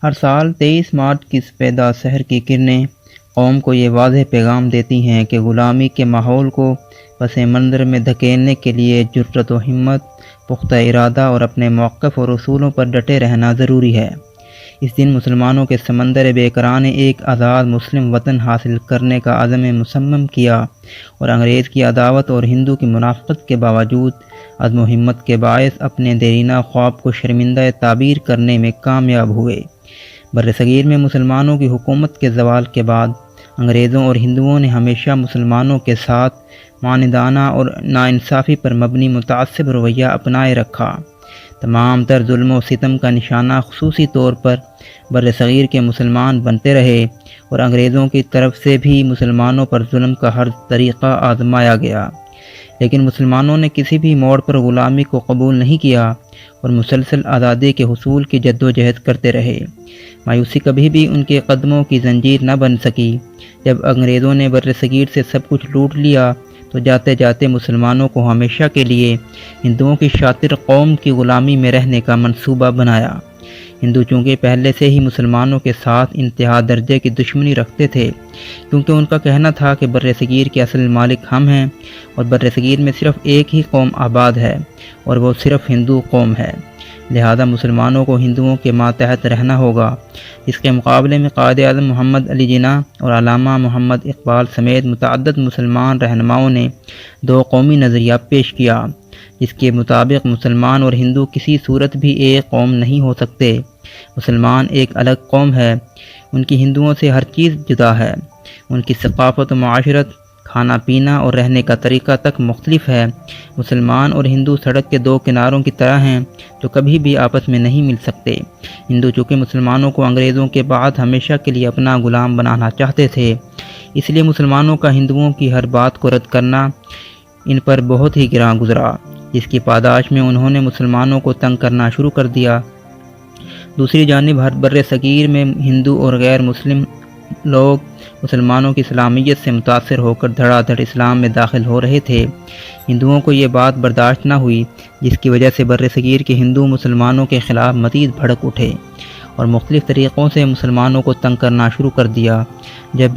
ہر سال 23 مارچ کی سپیدہ سحر کی کرنیں قوم کو یہ واضح پیغام دیتی ہیں کہ غلامی کے ماحول کو پس منظر میں دھکیلنے کے لیے جرأت و ہمت، پختہ ارادہ اور اپنے موقف اور اصولوں پر ڈٹے رہنا ضروری ہے۔ اس دن مسلمانوں کے سمندر بے قرار نے ایک آزاد مسلم وطن حاصل کرنے کا عزم مصمم کیا اور انگریز کی عداوت اور ہندو کی منافقت کے باوجود عزم و ہمت کے باعث اپنے دیرینہ خواب کو شرمندہ تعبیر کرنے میں کامیاب ہوئے۔ برصغیر میں مسلمانوں کی حکومت کے زوال کے بعد انگریزوں اور ہندوؤں نے ہمیشہ مسلمانوں کے ساتھ معاندانہ اور ناانصافی پر مبنی متعصب رویہ اپنائے رکھا۔ تمام تر ظلم و ستم کا نشانہ خصوصی طور پر برصغیر کے مسلمان بنتے رہے اور انگریزوں کی طرف سے بھی مسلمانوں پر ظلم کا ہر طریقہ آزمایا گیا، لیکن مسلمانوں نے کسی بھی موڑ پر غلامی کو قبول نہیں کیا اور مسلسل آزادی کے حصول کی جدوجہد کرتے رہے۔ مایوسی کبھی بھی ان کے قدموں کی زنجیر نہ بن سکی۔ جب انگریزوں نے برصغیر سے سب کچھ لوٹ لیا تو جاتے جاتے مسلمانوں کو ہمیشہ کے لیے ہندوؤں کی شاطر قوم کی غلامی میں رہنے کا منصوبہ بنایا۔ ہندو چونکہ پہلے سے ہی مسلمانوں کے ساتھ انتہا درجے کی دشمنی رکھتے تھے، کیونکہ ان کا کہنا تھا کہ برصغیر کے اصل مالک ہم ہیں اور برصغیر میں صرف ایک ہی قوم آباد ہے اور وہ صرف ہندو قوم ہے، لہذا مسلمانوں کو ہندوؤں کے ماتحت رہنا ہوگا۔ اس کے مقابلے میں قائد اعظم محمد علی جناح اور علامہ محمد اقبال سمیت متعدد مسلمان رہنماؤں نے دو قومی نظریہ پیش کیا، جس کے مطابق مسلمان اور ہندو کسی صورت بھی ایک قوم نہیں ہو سکتے۔ مسلمان ایک الگ قوم ہے، ان کی ہندوؤں سے ہر چیز جدا ہے، ان کی ثقافت و معاشرت، کھانا پینا اور رہنے کا طریقہ تک مختلف ہے۔ مسلمان اور ہندو سڑک کے دو کناروں کی طرح ہیں جو کبھی بھی آپس میں نہیں مل سکتے۔ ہندو چونکہ مسلمانوں کو انگریزوں کے بعد ہمیشہ کے لیے اپنا غلام بنانا چاہتے تھے، اس لیے مسلمانوں کا ہندوؤں کی ہر بات کو رد کرنا ان پر بہت ہی گراں گزرا، جس کی پاداش میں انہوں نے مسلمانوں کو تنگ کرنا شروع کر دیا۔ دوسری جانب ہر برصغیر میں ہندو اور غیر مسلم لوگ مسلمانوں کی اسلامیت سے متاثر ہو کر دھڑا دھڑ اسلام میں داخل ہو رہے تھے۔ ہندوؤں کو یہ بات برداشت نہ ہوئی، جس کی وجہ سے برصغیر کے ہندو مسلمانوں کے خلاف مزید بھڑک اٹھے اور مختلف طریقوں سے مسلمانوں کو تنگ کرنا شروع کر دیا۔ جب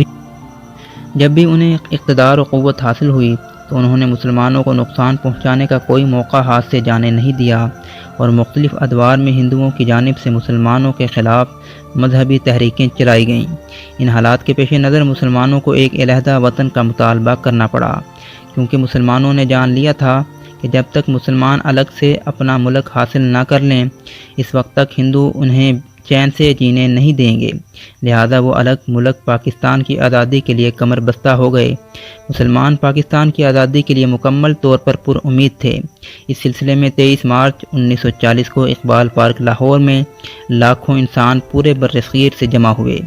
بھی انہیں اقتدار و قوت حاصل ہوئی تو انہوں نے مسلمانوں کو نقصان پہنچانے کا کوئی موقع ہاتھ سے جانے نہیں دیا اور مختلف ادوار میں ہندوؤں کی جانب سے مسلمانوں کے خلاف مذہبی تحریکیں چلائی گئیں۔ ان حالات کے پیش نظر مسلمانوں کو ایک علیحدہ وطن کا مطالبہ کرنا پڑا، کیونکہ مسلمانوں نے جان لیا تھا کہ جب تک مسلمان الگ سے اپنا ملک حاصل نہ کر لیں، اس وقت تک ہندو انہیں چین سے جینے نہیں دیں گے، لہذا وہ الگ ملک پاکستان کی آزادی کے لیے کمر بستہ ہو گئے۔ مسلمان پاکستان کی آزادی کے لیے مکمل طور پر پر امید تھے۔ اس سلسلے میں 23 مارچ 1940 کو اقبال پارک لاہور میں لاکھوں انسان پورے برصغیر سے جمع ہوئے۔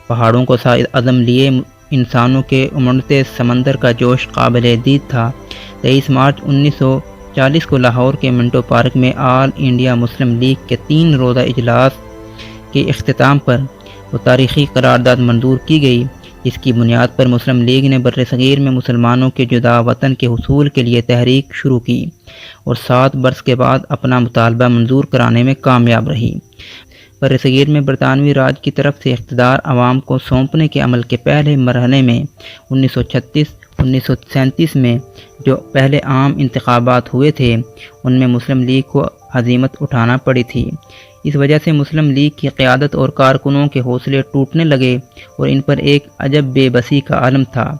پہاڑوں کو سائے عزم لیے انسانوں کے امڑتے سمندر کا جوش قابل دید تھا۔ 23 مارچ 1940 کو لاہور کے منٹو پارک میں آل انڈیا مسلم لیگ کے 3 روزہ اجلاس کے اختتام پر وہ تاریخی قرارداد منظور کی گئی، جس کی بنیاد پر مسلم لیگ نے برصغیر میں مسلمانوں کے جدا وطن کے حصول کے لیے تحریک شروع کی اور 7 برس کے بعد اپنا مطالبہ منظور کرانے میں کامیاب رہی۔ برصغیر میں برطانوی راج کی طرف سے اقتدار عوام کو سونپنے کے عمل کے پہلے مرحلے میں 1936-1937 میں جو پہلے عام انتخابات ہوئے تھے، ان میں مسلم لیگ کو ہزیمت اٹھانا پڑی تھی۔ اس وجہ سے مسلم لیگ کی قیادت اور کارکنوں کے حوصلے ٹوٹنے لگے اور ان پر ایک عجب بے بسی کا عالم تھا۔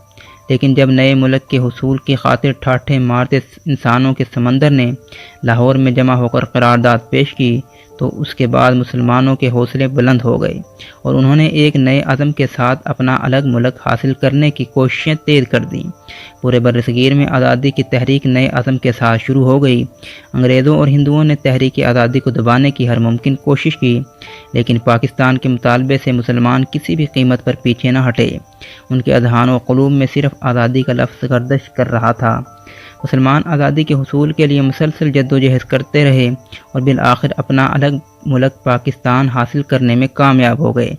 لیکن جب نئے ملک کے حصول کی خاطر ٹھاٹھے مارتے انسانوں کے سمندر نے لاہور میں جمع ہو کر قرارداد پیش کی تو اس کے بعد مسلمانوں کے حوصلے بلند ہو گئے اور انہوں نے ایک نئے عزم کے ساتھ اپنا الگ ملک حاصل کرنے کی کوششیں تیز کر دیں۔ پورے برصغیر میں آزادی کی تحریک نئے عزم کے ساتھ شروع ہو گئی۔ انگریزوں اور ہندوؤں نے تحریک آزادی کو دبانے کی ہر ممکن کوشش کی، لیکن پاکستان کے مطالبے سے مسلمان کسی بھی قیمت پر پیچھے نہ ہٹے۔ ان کے اذہان و قلوب میں صرف آزادی کا لفظ گردش کر رہا تھا۔ مسلمان آزادی کے حصول کے لیے مسلسل جدوجہد کرتے رہے اور بالآخر اپنا الگ ملک پاکستان حاصل کرنے میں کامیاب ہو گئے۔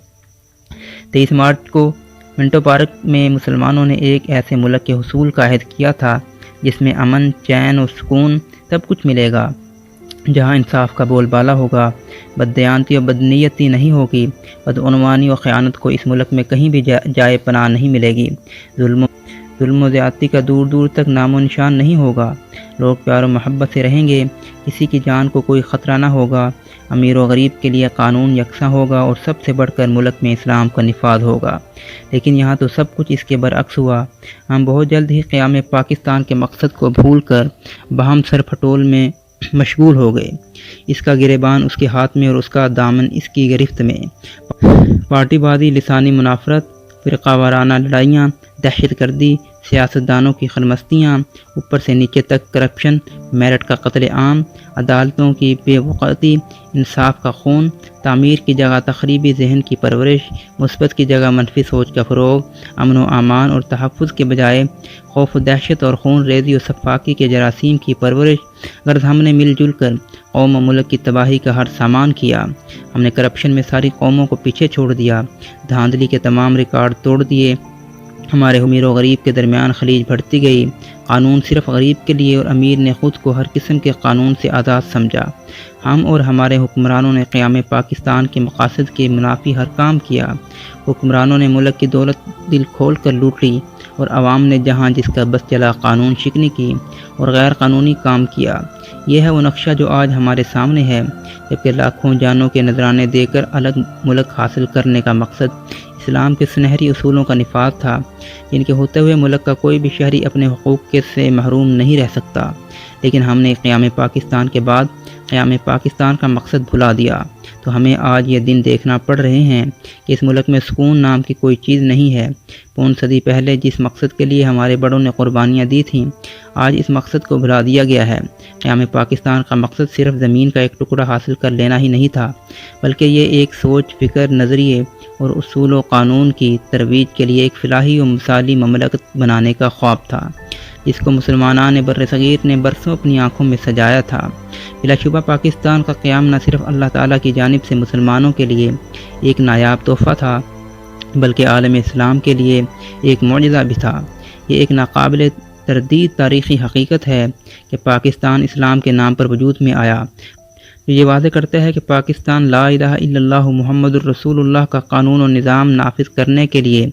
23 مارچ کو منٹو پارک میں مسلمانوں نے ایک ایسے ملک کے حصول کا عہد کیا تھا جس میں امن، چین اور سکون سب کچھ ملے گا۔ جہاں انصاف کا بول بالا ہوگا، بددیانتی اور بدنیتی نہیں ہوگی، بدعنوانی اور خیانت کو اس ملک میں کہیں بھی جائے پناہ نہیں ملے گی، ظلم و زیادتی کا دور دور تک نام و نشان نہیں ہوگا، لوگ پیار و محبت سے رہیں گے، کسی کی جان کو کوئی خطرہ نہ ہوگا، امیر و غریب کے لیے قانون یکساں ہوگا اور سب سے بڑھ کر ملک میں اسلام کا نفاذ ہوگا۔ لیکن یہاں تو سب کچھ اس کے برعکس ہوا۔ ہم بہت جلد ہی قیام پاکستان کے مقصد کو بھول کر باہم سر پھٹول میں مشغول ہو گئے، اس کا گریبان اس کے ہاتھ میں اور اس کا دامن اس کی گرفت میں۔ پارٹی بازی، لسانی منافرت، فرقہ وارانہ لڑائیاں، دہشت گردی، سیاستدانوں کی خرمستیاں، اوپر سے نیچے تک کرپشن، میرٹ کا قتل عام، عدالتوں کی بے وقعتی، انصاف کا خون، تعمیر کی جگہ تخریبی ذہن کی پرورش، مثبت کی جگہ منفی سوچ کا فروغ، امن و امان اور تحفظ کے بجائے خوف و دہشت اور خون ریزی و سفاکی کے جراثیم کی پرورش۔ غرض ہم نے مل جل کر قوم و ملک کی تباہی کا ہر سامان کیا۔ ہم نے کرپشن میں ساری قوموں کو پیچھے چھوڑ دیا، دھاندلی کے تمام ریکارڈ توڑ دیے، ہمارے امیر و غریب کے درمیان خلیج بڑھتی گئی، قانون صرف غریب کے لیے اور امیر نے خود کو ہر قسم کے قانون سے آزاد سمجھا۔ ہم اور ہمارے حکمرانوں نے قیام پاکستان کے مقاصد کے منافی ہر کام کیا۔ حکمرانوں نے ملک کی دولت دل کھول کر لوٹ لی اور عوام نے جہاں جس کا بس چلا قانون شکنی کی اور غیر قانونی کام کیا۔ یہ ہے وہ نقشہ جو آج ہمارے سامنے ہے، جبکہ لاکھوں جانوں کے نذرانے دے کر الگ ملک حاصل کرنے کا مقصد اسلام کے سنہری اصولوں کا نفاذ تھا، جن کے ہوتے ہوئے ملک کا کوئی بھی شہری اپنے حقوق سے محروم نہیں رہ سکتا۔ لیکن ہم نے قیام پاکستان کے بعد قیام پاکستان کا مقصد بھلا دیا، تو ہمیں آج یہ دن دیکھنا پڑ رہے ہیں کہ اس ملک میں سکون نام کی کوئی چیز نہیں ہے۔ پون صدی پہلے جس مقصد کے لیے ہمارے بڑوں نے قربانیاں دی تھیں، آج اس مقصد کو بھلا دیا گیا ہے۔ قیام پاکستان کا مقصد صرف زمین کا ایک ٹکڑا حاصل کر لینا ہی نہیں تھا، بلکہ یہ ایک سوچ، فکر، نظریے اور اصول و قانون کی ترویج کے لیے ایک فلاحی و مثالی مملکت بنانے کا خواب تھا، جس کو مسلمانان بر صغیر نے برسوں اپنی آنکھوں میں سجایا تھا۔ بلا شبہ پاکستان کا قیام نہ صرف اللہ تعالیٰ کی جانب سے مسلمانوں کے لیے ایک نایاب تحفہ تھا، بلکہ عالم اسلام کے لیے ایک معجزہ بھی تھا۔ یہ ایک ناقابل تردید تاریخی حقیقت ہے کہ پاکستان اسلام کے نام پر وجود میں آیا، جو یہ واضح کرتا ہے کہ پاکستان لا الہ الا اللہ محمد الرسول اللہ کا قانون و نظام نافذ کرنے کے لیے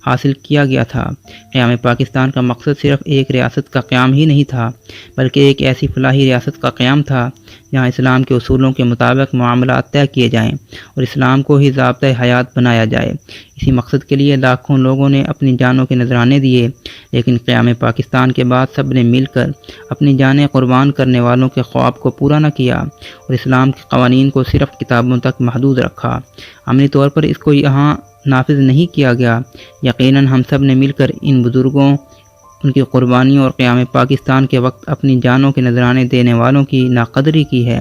حاصل کیا گیا تھا۔ قیام پاکستان کا مقصد صرف ایک ریاست کا قیام ہی نہیں تھا، بلکہ ایک ایسی فلاحی ریاست کا قیام تھا جہاں اسلام کے اصولوں کے مطابق معاملات طے کیے جائیں اور اسلام کو ہی ضابطۂ حیات بنایا جائے۔ اسی مقصد کے لیے لاکھوں لوگوں نے اپنی جانوں کے نذرانے دیے، لیکن قیام پاکستان کے بعد سب نے مل کر اپنی جانیں قربان کرنے والوں کے خواب کو پورا نہ کیا اور اسلام کے قوانین کو صرف کتابوں تک محدود رکھا۔ عملی طور پر اس کو یہاں نافذ نہیں کیا گیا۔ یقیناً ہم سب نے مل کر ان بزرگوں، ان کی قربانیوں اور قیام پاکستان کے وقت اپنی جانوں کے نذرانے دینے والوں کی ناقدری کی ہے۔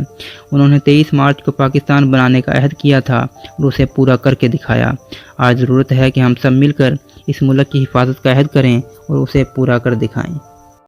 انہوں نے 23 مارچ کو پاکستان بنانے کا عہد کیا تھا اور اسے پورا کر کے دکھایا۔ آج ضرورت ہے کہ ہم سب مل کر اس ملک کی حفاظت کا عہد کریں اور اسے پورا کر دکھائیں۔